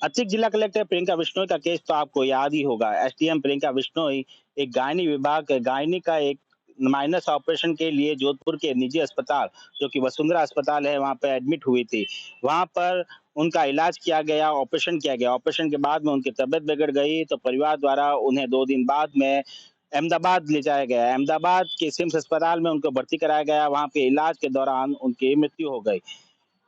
अतिरिक्त जिला कलेक्टर प्रियंका बिश्नोई का केस तो आपको याद ही होगा। एसडीएम प्रियंका बिश्नोई एक गायनी का एक माइनस ऑपरेशन के लिए जोधपुर के निजी अस्पताल, जो कि वसुंधरा अस्पताल है, वहाँ पे एडमिट हुई थी। वहाँ पर उनका इलाज किया गया, ऑपरेशन किया गया। ऑपरेशन के बाद में उनकी तबीयत बिगड़ गई, तो परिवार द्वारा उन्हें 2 दिन बाद में अहमदाबाद ले जाया गया। अहमदाबाद के सिम्स अस्पताल में उनको भर्ती कराया गया। वहाँ पे इलाज के दौरान उनकी मृत्यु हो गई।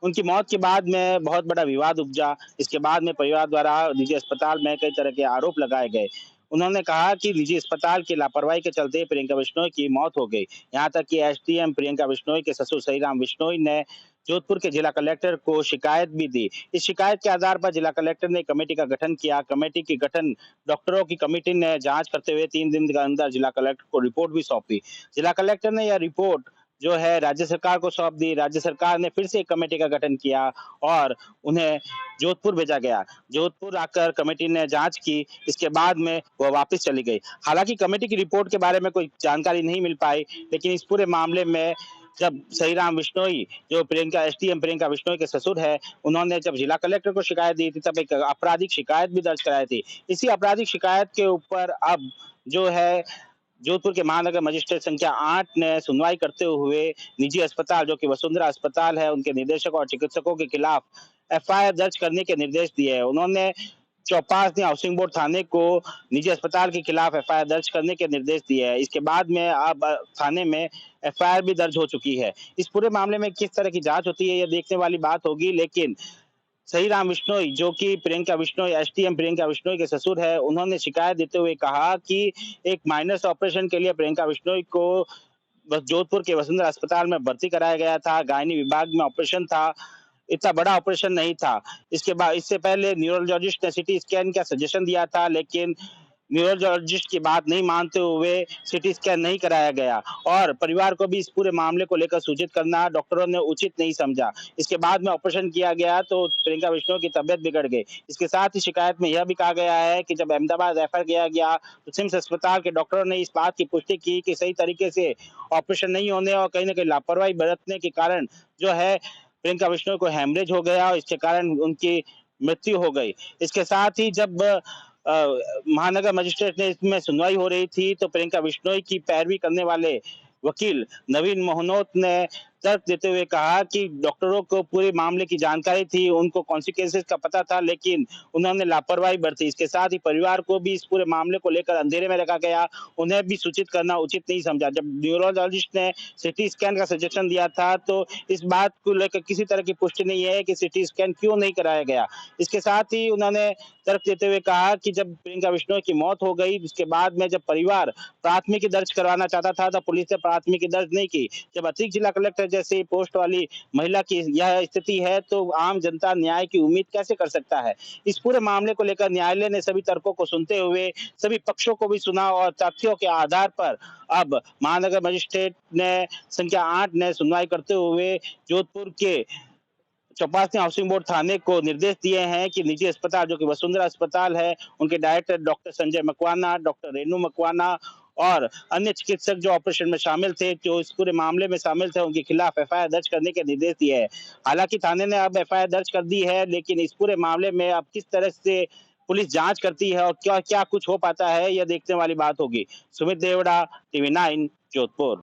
उनकी मौत के बाद में बहुत बड़ा विवाद उपजा। इसके बाद में परिवार द्वारा निजी अस्पताल में कई तरह के आरोप लगाए गए। उन्होंने कहा कि निजी अस्पताल की लापरवाही के चलते प्रियंका बिश्नोई की मौत हो गई। यहाँ तक कि एसडीएम प्रियंका बिश्नोई के ससुर सहीराम बिश्नोई ने जोधपुर के जिला कलेक्टर को शिकायत भी दी। इस शिकायत के आधार पर जिला कलेक्टर ने कमेटी का गठन किया। कमेटी की गठन डॉक्टरों की कमेटी ने जांच करते हुए 3 दिन के अंदर जिला कलेक्टर को रिपोर्ट भी सौंपी। जिला कलेक्टर ने यह रिपोर्ट जो है राज्य सरकार को सौंप दी। राज्य सरकार ने फिर से एक कमेटी का गठन किया और उन्हें जोधपुर भेजा गया। जोधपुर आकर कमेटी ने जांच की, इसके बाद में वह वापस चली गई। हालांकि कमेटी की रिपोर्ट के बारे में कोई जानकारी नहीं मिल पाई, लेकिन इस पूरे मामले में जब सहीराम बिश्नोई, जो प्रियंका एसडीएम प्रियंका बिश्नोई के ससुर है, उन्होंने जब जिला कलेक्टर को शिकायत दी थी, तब एक आपराधिक शिकायत भी दर्ज कराई थी। इसी आपराधिक शिकायत के ऊपर अब जो है जोधपुर के महानगर मजिस्ट्रेट संख्या 8 ने सुनवाई करते हुए निजी अस्पताल, जो कि वसुंधरा अस्पताल है, उनके निदेशक और चिकित्सकों के खिलाफ एफआईआर दर्ज करने के निर्देश दिए हैं। उन्होंने चौपासी हाउसिंग बोर्ड थाने को निजी अस्पताल के खिलाफ एफआईआर दर्ज करने के निर्देश दिए हैं। इसके बाद में अब थाने में एफआईआर भी दर्ज हो चुकी है। इस पूरे मामले में किस तरह की जांच होती है, ये देखने वाली बात होगी, लेकिन सहीराम बिश्नोई, जो कि प्रियंका बिश्नोई एसडीएम प्रियंका बिश्नोई के ससुर है, उन्होंने शिकायत देते हुए कहा कि एक माइनस ऑपरेशन के लिए प्रियंका बिश्नोई को बस जोधपुर के वसुंधरा अस्पताल में भर्ती कराया गया था। गायनी विभाग में ऑपरेशन था, इतना बड़ा ऑपरेशन नहीं था। इससे पहले न्यूरोलॉजिस्ट ने सीटी स्कैन का सजेशन दिया था, लेकिन न्यूरोलॉजिस्ट की बात नहीं मानते हुए सीटी स्कैन नहीं कराया गया और परिवार को भी इस पूरे मामले को लेकर सूचित करना डॉक्टरों ने उचित नहीं समझा। इसके बाद में ऑपरेशन किया गया तो प्रियंका बिश्नोई की तबीयत बिगड़ गई। इसके साथ ही शिकायत में यह भी कहा गया है कि जब अहमदाबाद रेफर किया गया, तो सिम्स अस्पताल के डॉक्टरों ने इस बात की पुष्टि की कि सही तरीके से ऑपरेशन नहीं होने और कहीं न कहीं लापरवाही बरतने के कारण जो है प्रियंका बिश्नोई को हैमरेज हो गया और इसके कारण उनकी मृत्यु हो गई। इसके साथ ही जब महानगर मजिस्ट्रेट ने इसमें सुनवाई हो रही थी, तो प्रियंका बिश्नोई की पैरवी करने वाले वकील नवीन मोहनोत ने तर्क देते हुए कहा कि डॉक्टरों को पूरे मामले की जानकारी थी, उनको कॉन्सिक्वेंसेस का पता था, लेकिन उन्होंने लापरवाही बरती। इसके साथ ही परिवार को भी इस पूरे मामले को लेकर अंधेरे में रखा गया, उन्हें भी सूचित करना उचित नहीं समझा। जब न्यूरोलॉजिस्ट ने सीटी स्कैन का सजेशन दिया था, तो इस बात को लेकर किसी तरह की पुष्टि नहीं है कि सीटी स्कैन क्यों नहीं कराया गया। इसके साथ ही उन्होंने तर्क देते हुए कहा कि जब प्रियंका बिश्नोई की मौत हो गई, उसके बाद में जब परिवार प्राथमिकी दर्ज करवाना चाहता था, तो पुलिस ने प्राथमिकी दर्ज नहीं की। जब अतिरिक्त जिला कलेक्टर जैसी पोस्ट वाली महिला की यह स्थिति है, तो आम जनता न्याय की उम्मीद कैसे कर सकता है? इस पूरे मामले को लेकर न्यायालय ने सभी तर्कों को सुनते हुए सभी पक्षों को भी सुना और तथ्यों के आधार पर अब महानगर मजिस्ट्रेट ने संख्या 8 ने सुनवाई करते हुए जोधपुर के चौपासी हाउसिंग बोर्ड थाने को निर्देश दिए हैं कि निजी अस्पताल, जो कि वसुंधरा अस्पताल है, उनके director doctor Sanjay Makwana, doctor Renu Makwana और अन्य चिकित्सक जो ऑपरेशन में शामिल थे, जो इस पूरे मामले में शामिल थे, उनके खिलाफ एफआईआर दर्ज करने के निर्देश दिए हैं। हालांकि थाने ने अब एफआईआर दर्ज कर दी है, लेकिन इस पूरे मामले में अब किस तरह से पुलिस जांच करती है और क्या क्या कुछ हो पाता है, यह देखने वाली बात होगी। सुमित देवड़ा, टीवी 9, जोधपुर।